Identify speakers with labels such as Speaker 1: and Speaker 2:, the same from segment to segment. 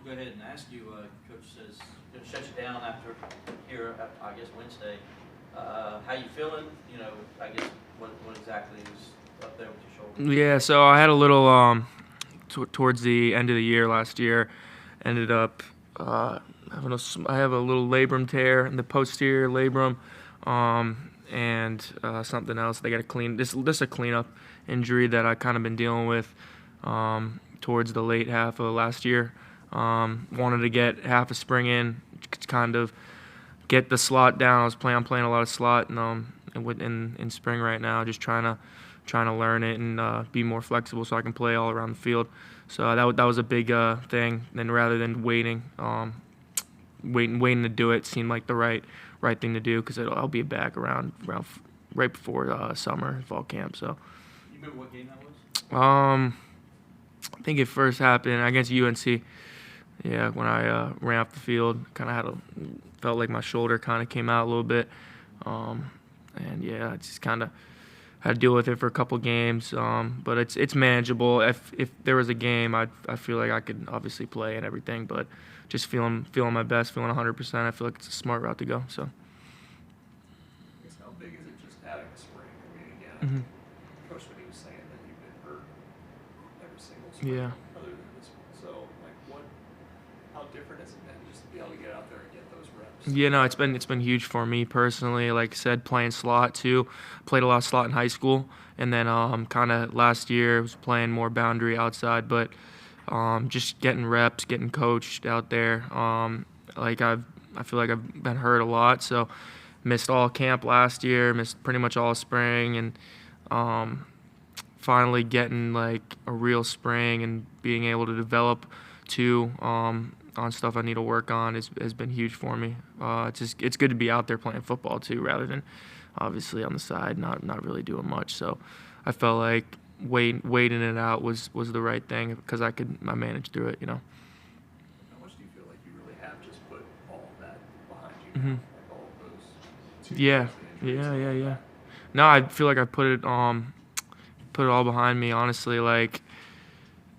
Speaker 1: go ahead and ask you, Coach says going to shut you down after here, I guess Wednesday. How you feeling? You know, I guess what exactly is up there with your shoulder?
Speaker 2: Yeah, so I had a little towards the end of the year last year, ended up I have a little labrum tear in the posterior labrum, and something else. They got to clean. This is a cleanup injury that I kind of been dealing with towards the late half of last year. Wanted to get half a spring in, kind of get the slot down. I'm playing a lot of slot in spring right now, just trying to learn it and be more flexible so I can play all around the field. So that was a big thing. And rather than waiting to do it seemed like the right thing to do because I'll be back around right before summer fall camp. So.
Speaker 1: You remember what game that was?
Speaker 2: I think it first happened against UNC. Yeah, when I ran off the field, kind of felt like my shoulder kind of came out a little bit, and yeah, I just kind of had to deal with it for a couple games. But it's manageable. If there was a game, I feel like I could obviously play and everything, but just feeling my best, feeling 100%. I feel like it's a smart route to go. So.
Speaker 3: I guess how big is it just adding a spring? I mean, again,
Speaker 2: Mm-hmm.
Speaker 3: Coach when he was saying that you've been hurt every single spring
Speaker 2: Yeah.
Speaker 3: other than this one. So, like, how different has it been just to be able to get out there and get those reps?
Speaker 2: Yeah, no, it's been huge for me personally. Like I said, playing slot too. Played a lot of slot in high school, and then kind of last year was playing more boundary outside. But just getting reps, getting coached out there. I feel like I've been hurt a lot, so missed all camp last year, missed pretty much all spring, and finally getting like a real spring and being able to develop too. On stuff I need to work on has been huge for me. It's good to be out there playing football too, rather than obviously on the side, not really doing much. So I felt like waiting it out was the right thing because I managed through it, you know.
Speaker 3: How much do you feel like you really have just put all of that behind you
Speaker 2: Mm-hmm.
Speaker 3: now? Like all of those 2
Speaker 2: Yeah,
Speaker 3: years of injuries?
Speaker 2: yeah. No, I feel like I put it all behind me. Honestly, like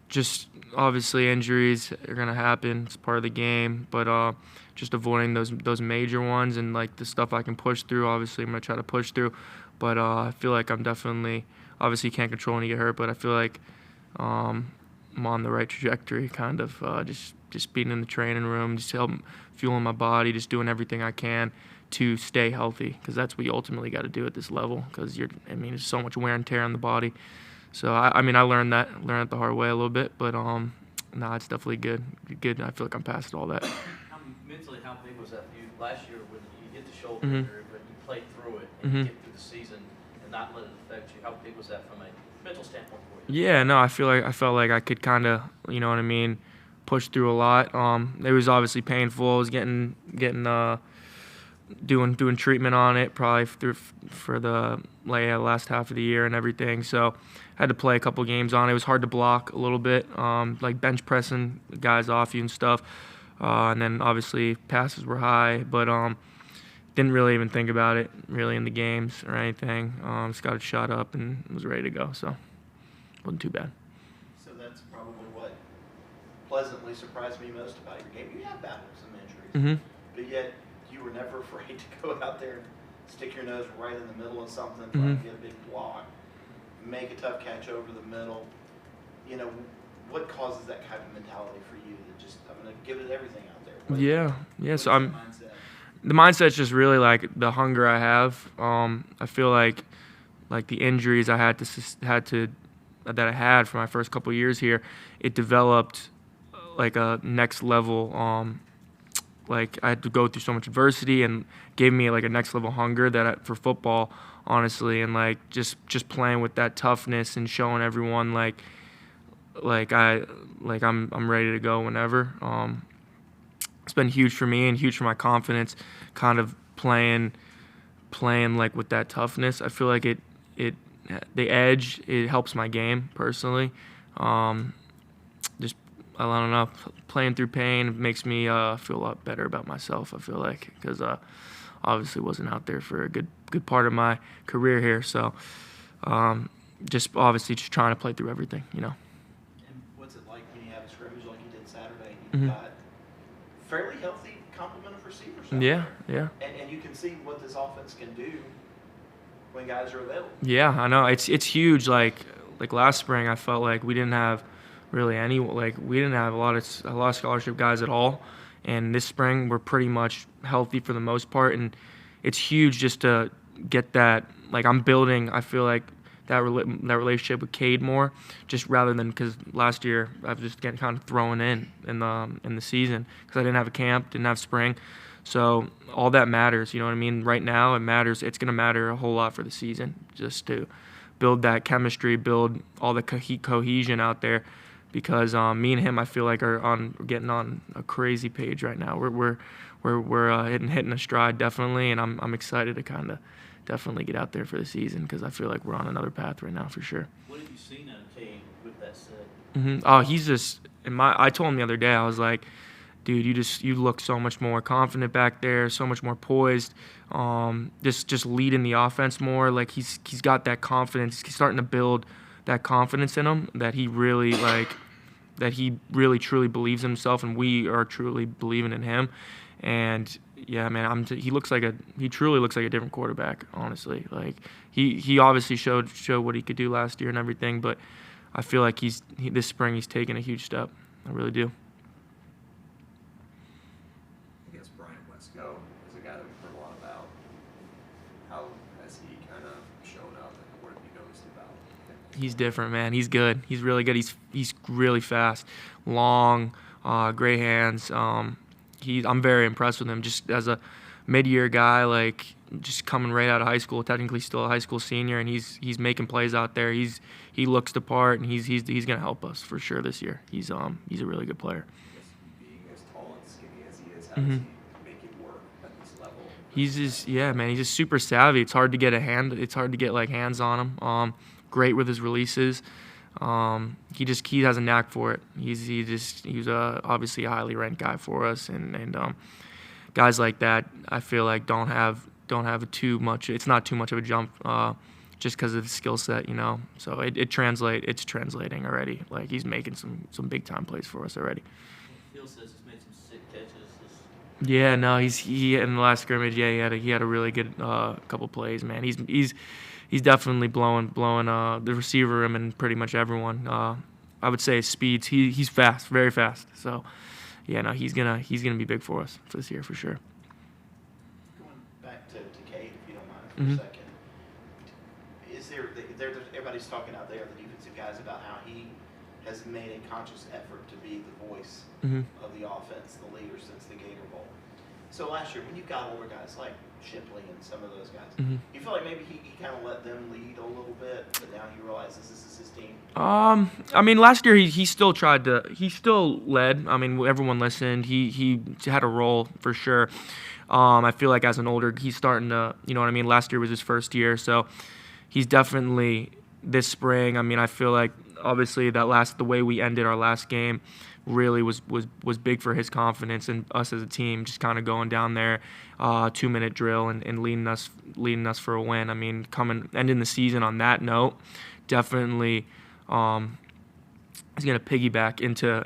Speaker 2: just obviously injuries are gonna happen. It's part of the game, but just avoiding those major ones and like the stuff I can push through. Obviously, I'm gonna try to push through, but I feel like I'm definitely obviously can't control when you get hurt, but I feel like I'm on the right trajectory. Kind of just being in the training room, just fueling my body, just doing everything I can to stay healthy because that's what you ultimately got to do at this level because there's so much wear and tear on the body. So I learned that the hard way a little bit, but it's definitely good. I feel like I'm past all that.
Speaker 1: Mentally, how big was that for you last year when you hit the shoulder
Speaker 2: Mm-hmm.
Speaker 1: injury, but you played through it and you get through the season and not let it affect you? How big was that from a mental standpoint for you?
Speaker 2: Yeah, no, I felt like I could kind of, you know what I mean, push through a lot. It was obviously painful. I was getting doing treatment on it probably for the last half of the year and everything. So I had to play a couple games on it. It was hard to block a little bit, like bench pressing guys off you and stuff. And then obviously passes were high, but didn't really even think about it really in the games or anything. Just got it shot up and was ready to go. So wasn't too bad.
Speaker 4: So that's probably what pleasantly surprised me most about your game. You have battled some injuries, but yet you were never afraid to go out there and stick your nose right in the middle of something, try to get a big block, make a tough catch over the middle. You know, what causes that kind of mentality for you to just, I'm going to give it everything out there?
Speaker 2: Yeah. So
Speaker 4: Mindset?
Speaker 2: The mindset's just really like the hunger I have. I feel like the injuries I had that I had for my first couple of years here, it developed like a next level. Like I had to go through so much adversity and gave me like a next level hunger for football, honestly, and like just playing with that toughness and showing everyone like I'm ready to go whenever. It's been huge for me and huge for my confidence, kind of playing like with that toughness. I feel like the edge, it helps my game personally. Just I don't know, playing through pain makes me feel a lot better about myself. I feel like because obviously wasn't out there for a good part of my career here, so just
Speaker 4: Mm-hmm.
Speaker 2: trying to play through everything, you know.
Speaker 4: And what's it like when you have a scrimmage like you did Saturday? You've got fairly healthy complement of receivers out
Speaker 2: Yeah,
Speaker 4: there.
Speaker 2: yeah.
Speaker 4: And you can see what this offense can do when guys are available.
Speaker 2: Yeah, I know. It's huge. Like last spring, I felt like we didn't have really any, we didn't have a lot of scholarship guys at all. And this spring, we're pretty much healthy for the most part. And it's huge just to get that. Like, I'm building, I feel like, that relationship with Cade more, just rather than, because last year I was just getting kind of thrown in the season because I didn't have a camp, didn't have spring. So all that matters, you know what I mean? Right now it matters. It's going to matter a whole lot for the season, just to build that chemistry, build all the cohesion out there, because me and him, I feel like, we're getting on a crazy page right now. We're hitting a stride, definitely, and I'm excited to kind of definitely get out there for the season, because I feel like we're on another path right now for sure.
Speaker 1: What have you seen out of Cade with that said?
Speaker 2: Oh, he's just I told him the other day, I was like, dude, you look so much more confident back there, so much more poised, just leading the offense more. Like, he's got that confidence. He's starting to build that confidence in him, that he really truly believes in himself, and we are truly believing in him. And yeah, man, he truly looks like a different quarterback, honestly. Like, he obviously showed what he could do last year and everything, but I feel like this spring he's taken a huge step. I really do.
Speaker 3: I guess Bryant Wesco is a guy that we've heard a lot about. How has he kind of shown up, and what have you noticed about him?
Speaker 2: He's different, man. He's good. He's really good. He's really fast, long, great hands. I'm very impressed with him. Just as a mid-year guy, like, just coming right out of high school, technically still a high school senior, and he's making plays out there. He looks the part, and he's gonna help us for sure this year. He's a really good player.
Speaker 3: I guess being as tall and skinny as he is, how does he make it work at this level?
Speaker 2: He's just super savvy. It's hard to get hands on him. Great with his releases. He has a knack for it. He's obviously a highly ranked guy for us, and guys like that, I feel like don't have too much. It's not too much of a jump, just because of the skill set, you know. So it's translating already. Like, he's making some big time plays for us already.
Speaker 1: Phil says he's made some sick catches.
Speaker 2: Yeah, no, he in the last scrimmage, yeah, he had a really good couple plays, man. He's definitely blowing the receiver room and pretty much everyone. I would say his speeds. He's fast, very fast. So, yeah, no, he's gonna be big for us for this year for sure.
Speaker 4: Going back to Cade, if you don't mind, for a second. Is everybody's talking out there, the defensive guys, about how he has made a conscious effort to be the voice of the offense, the leader since the Gator Bowl. So last year, when you've got older guys like Shipley and some of those guys, you feel like maybe he kind of let them lead a little bit, but now he realizes this is his team?
Speaker 2: I mean, last year he still led. I mean, everyone listened. He had a role for sure. I feel like as an older, he's starting to, you know what I mean? Last year was his first year, so he's definitely this spring. I mean, I feel like obviously the way we ended our last game really was big for his confidence and us as a team, just kind of going down there, 2-minute drill and leading us for a win. I mean, ending the season on that note, definitely is going to piggyback into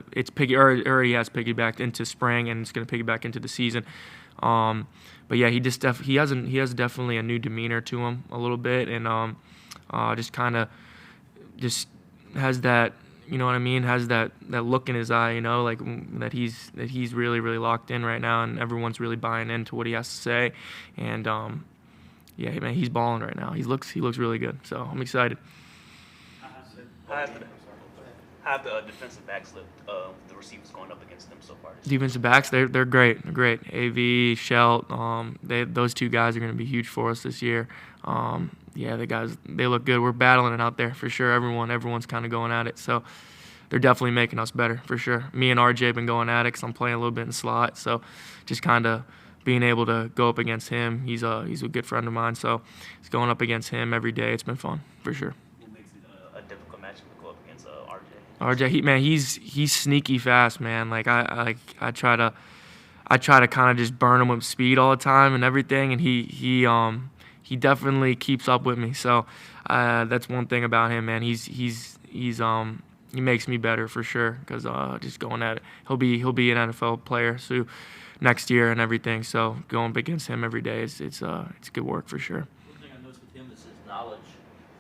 Speaker 2: already has piggybacked into spring, and it's going to piggyback into the season. But yeah, he has definitely a new demeanor to him a little bit, and just kind of just has that, you know what I mean, has that look in his eye, you know, like that he's really, really locked in right now, and everyone's really buying into what he has to say. And yeah, man, he's balling right now. He looks really good. So I'm excited.
Speaker 5: How have the defensive backs looked, the receivers going up against them so far?
Speaker 2: Defensive backs, they're great. They're great. AV, Shelt, those two guys are going to be huge for us this year. Yeah, the guys, they look good. We're battling it out there for sure. Everyone's kind of going at it. So they're definitely making us better for sure. Me and RJ have been going at it because I'm playing a little bit in slot. So just kind of being able to go up against him. He's a good friend of mine. So it's going up against him every day. It's been fun for sure.
Speaker 5: What makes it a difficult matchup to go up against
Speaker 2: RJ,
Speaker 5: RJ?
Speaker 2: he's sneaky fast, man. Like I try to kind of just burn him with speed all the time and everything, and he definitely keeps up with me. So that's one thing about him, man. He's he makes me better for sure because just going at it. He'll be an NFL player so next year and everything. So going up against him every day it's good work for sure.
Speaker 1: One thing I noticed with him is his knowledge.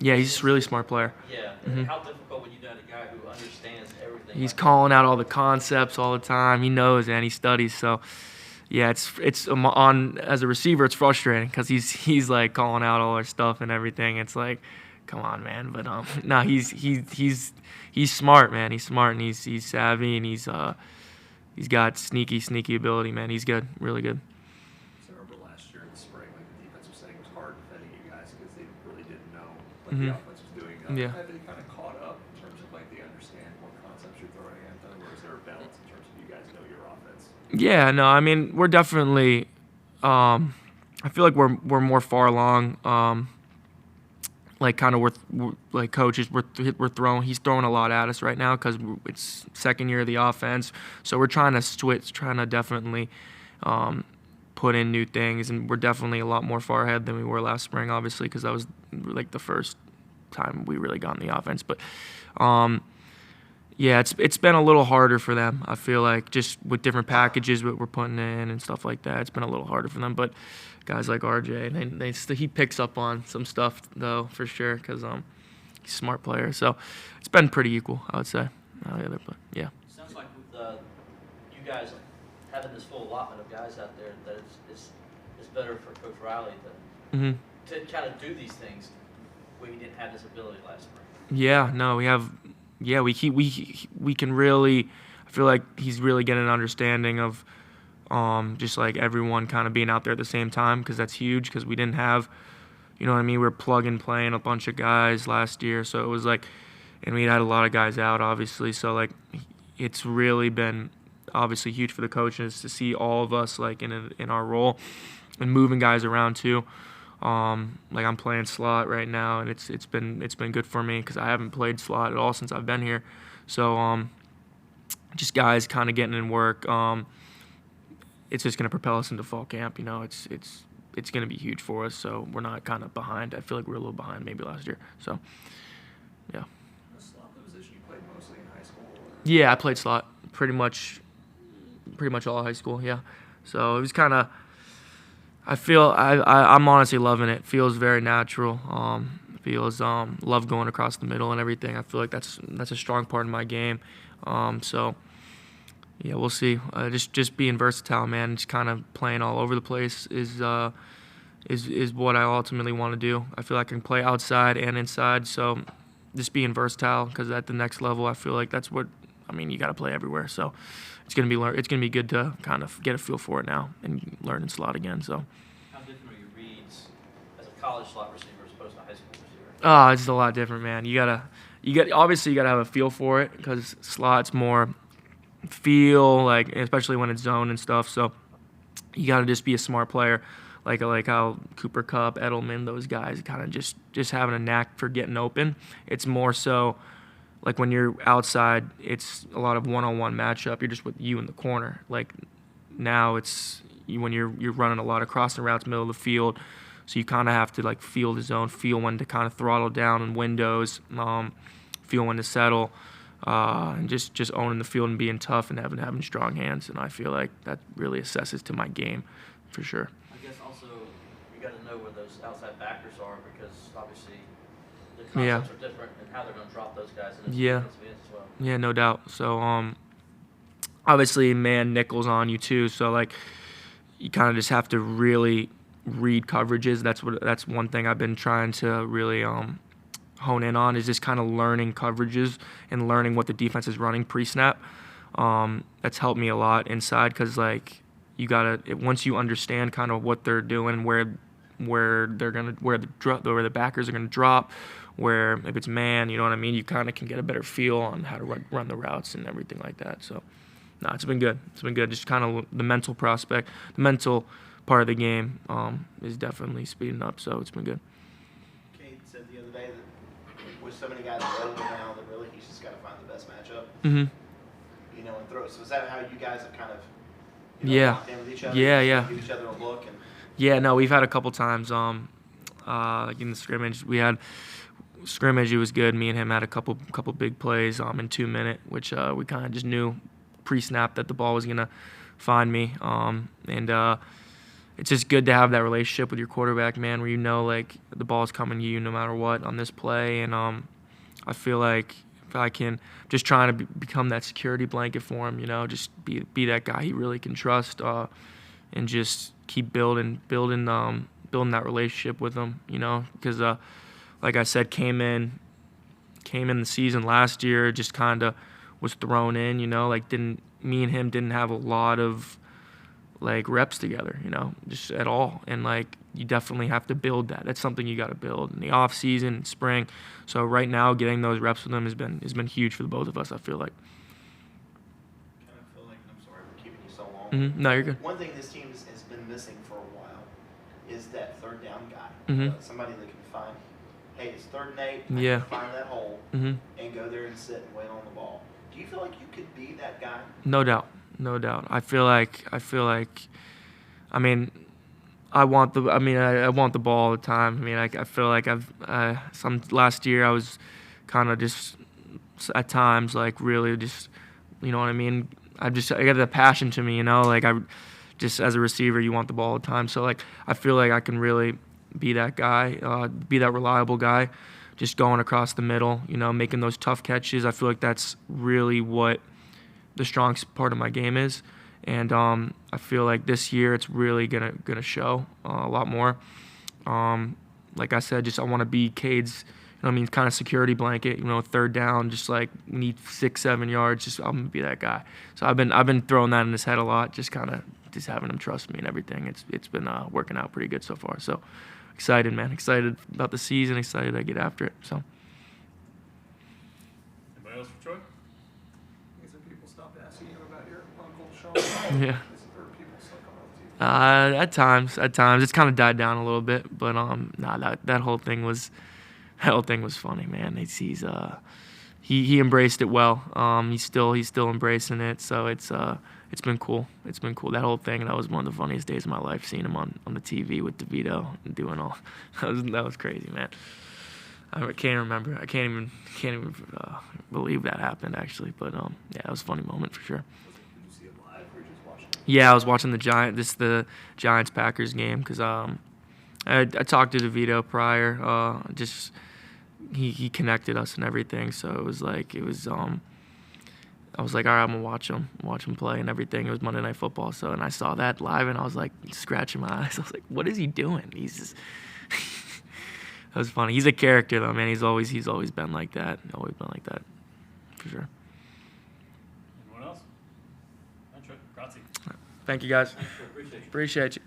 Speaker 2: Yeah, he's a really smart player.
Speaker 1: Yeah.
Speaker 2: Mhm.
Speaker 1: How difficult when you got a guy who understands everything.
Speaker 2: He's
Speaker 1: like
Speaker 2: calling out all the concepts all the time. He knows and he studies. So, yeah, it's on as a receiver, it's frustrating because he's like calling out all our stuff and everything. It's like, come on, man. But no, he's smart, man. He's smart and he's savvy and he's got sneaky ability, man. He's good, really good.
Speaker 3: So I remember last year in the spring, like the defense was saying it was hard defending you guys because they really didn't know what
Speaker 2: Mhm.
Speaker 3: the offense was doing.
Speaker 2: Yeah.
Speaker 3: Have they kind of caught up in terms of like they understand what concepts you're throwing at them, or is there a balance in terms of you guys know your offense?
Speaker 2: Yeah, no, I mean we're definitely. I feel like we're more far along. Like kind of we're like coaches, we're throwing. He's throwing a lot at us right now because it's second year of the offense. So we're trying to switch, trying to definitely put in new things, and we're definitely a lot more far ahead than we were last spring, obviously, because that was like the first time we really got in the offense. But yeah, it's been a little harder for them. I feel like just with different packages that we're putting in and stuff like that, it's been a little harder for them. But guys like RJ, he picks up on some stuff though for sure because he's a smart player. So it's been pretty equal, I would say. But yeah.
Speaker 1: Sounds like with you guys having this full allotment of guys out there, that it's better for Coach Riley
Speaker 2: Mm-hmm.
Speaker 1: to kind of do these things where he didn't have this ability last spring.
Speaker 2: Yeah, no, we have. Yeah, we can really. I feel like he's really getting an understanding of, just like everyone kind of being out there at the same time because that's huge because we didn't have, you know what I mean. We were plug and playing a bunch of guys last year, so it was like, and we had a lot of guys out obviously. So like, it's really been obviously huge for the coaches to see all of us like in our role, and moving guys around too. Like I'm playing slot right now, and it's been good for me because I haven't played slot at all since I've been here. So just guys kind of getting in work. It's just gonna propel us into fall camp. You know, it's gonna be huge for us. So we're not kind of behind. I feel like we're a little behind maybe last year. So yeah.
Speaker 3: The slot position you played mostly in high school. Or?
Speaker 2: Yeah, I played slot pretty much all high school. Yeah. So it was kind of. I'm honestly loving it. Feels very natural. Love going across the middle and everything. I feel like that's a strong part of my game. So yeah, we'll see. Just being versatile, man. Just kind of playing all over the place is what I ultimately want to do. I feel like I can play outside and inside. So just being versatile, because at the next level, I feel like that's what. I mean, you got to play everywhere. So it's gonna be good to kind of get a feel for it now and learn in slot again. So.
Speaker 1: How different are your reads as a college slot receiver as opposed to a high school receiver?
Speaker 2: It's a lot different, man. You gotta have a feel for it because slot's more feel, like especially when it's zone and stuff. So you gotta just be a smart player, like how Cooper Kupp, Edelman, those guys kind of just having a knack for getting open. It's more so. Like when you're outside, it's a lot of one-on-one matchup. You're just with you in the corner. Like now, it's when you're running a lot of crossing routes, middle of the field, so you kind of have to like feel the zone, feel when to kind of throttle down in windows, feel when to settle, and just owning the field and being tough and having strong hands. And I feel like that really assesses to my game, for sure.
Speaker 1: I guess also you got to know where those outside backers are because obviously. The concepts are different and how they're going to drop those guys in the defensive ends as well.
Speaker 2: Yeah, no doubt. So, obviously, man, nickel's on you too. So, like, you kind of just have to really read coverages. That's one thing I've been trying to really hone in on is just kind of learning coverages and learning what the defense is running pre-snap. That's helped me a lot inside because, like, once you understand kind of what they're doing, where the backers are gonna drop, where if it's man, you know what I mean. You kind of can get a better feel on how to run the routes and everything like that. So, it's been good. It's been good. Just kind of the mental part of the game is definitely speeding up. So it's been good.
Speaker 4: Cade said the other day that with so many guys available now, that really he's just got to find the best matchup.
Speaker 2: Mm-hmm.
Speaker 4: You know, and throw. So is that how you guys have kind of locked in with each other?
Speaker 2: Yeah.
Speaker 4: Give each other a look and.
Speaker 2: Yeah, no, we've had a couple times in the scrimmage. We had scrimmage, it was good. Me and him had a couple big plays in 2 minutes, which we kind of just knew pre-snap that the ball was gonna find me. It's just good to have that relationship with your quarterback, man, where you know like the ball's coming to you no matter what on this play. And I feel like if I can just trying to become that security blanket for him, just be that guy he really can trust, and just keep building that relationship with him, because like I said, came in the season last year, just kind of was thrown in, me and him didn't have a lot of like reps together, just at all. And like you definitely have to build that. That's something you got to build in the off season, spring. So right now, getting those reps with him has been huge for the both of us, I feel like.
Speaker 4: Kind of feel like, I'm sorry for keeping you so long.
Speaker 2: Mm-hmm. No, you're good.
Speaker 4: One thing this team has been missing for a while is that third down guy.
Speaker 2: Mm-hmm.
Speaker 4: Somebody that can find, hey, it's 3rd and 8.
Speaker 2: Yeah.
Speaker 4: Find that hole
Speaker 2: Mm-hmm.
Speaker 4: and go there and sit and wait on the ball. Do you feel like you could be that guy?
Speaker 2: No doubt. I feel like, I mean, I want the ball all the time. I mean, I feel like last year I was kind of just at times like really just, you know what I mean? I got the passion to me, like I just as a receiver, you want the ball all the time. So like, I feel like I can really be that guy, be that reliable guy, just going across the middle, making those tough catches. I feel like that's really what the strongest part of my game is. And I feel like this year it's really gonna show a lot more. Like I said, I want to be Cade's, kind of security blanket. 3rd down, just like we need 6-7 yards. I'm gonna be that guy. So I've been throwing that in his head a lot, just having him trust me and everything. It's been working out pretty good so far. So excited, man. Excited about the season. Excited I get after it. So.
Speaker 6: Anybody else for Troy?
Speaker 3: Some people stopped asking you about your Uncle Sean.
Speaker 2: Yeah.
Speaker 3: Or people still come up to you?
Speaker 2: At times it's kind of died down a little bit, but that whole thing was funny, man. He embraced it well. He's still embracing it, so it's been cool. It's been cool. That whole thing, that was one of the funniest days of my life, seeing him on the TV with DeVito and doing all. That was crazy, man. I can't remember. I can't even believe that happened actually. But yeah, that was a funny moment for sure.
Speaker 3: Did you see it live or just watching it?
Speaker 2: Yeah, I was watching the Giants Packers game because I talked to DeVito prior. Just he connected us and everything. So it was I was like, all right, I'm gonna watch him play and everything. It was Monday Night Football, and I saw that live and I was like scratching my eyes. I was like, what is he doing? He's just that was funny. He's a character though, man. He's always been like that. Always been like that, for sure.
Speaker 6: Anyone else? Not Troy. Grazie.
Speaker 2: Thank you guys.
Speaker 1: Thanks, Troy. Appreciate you.
Speaker 2: Appreciate you.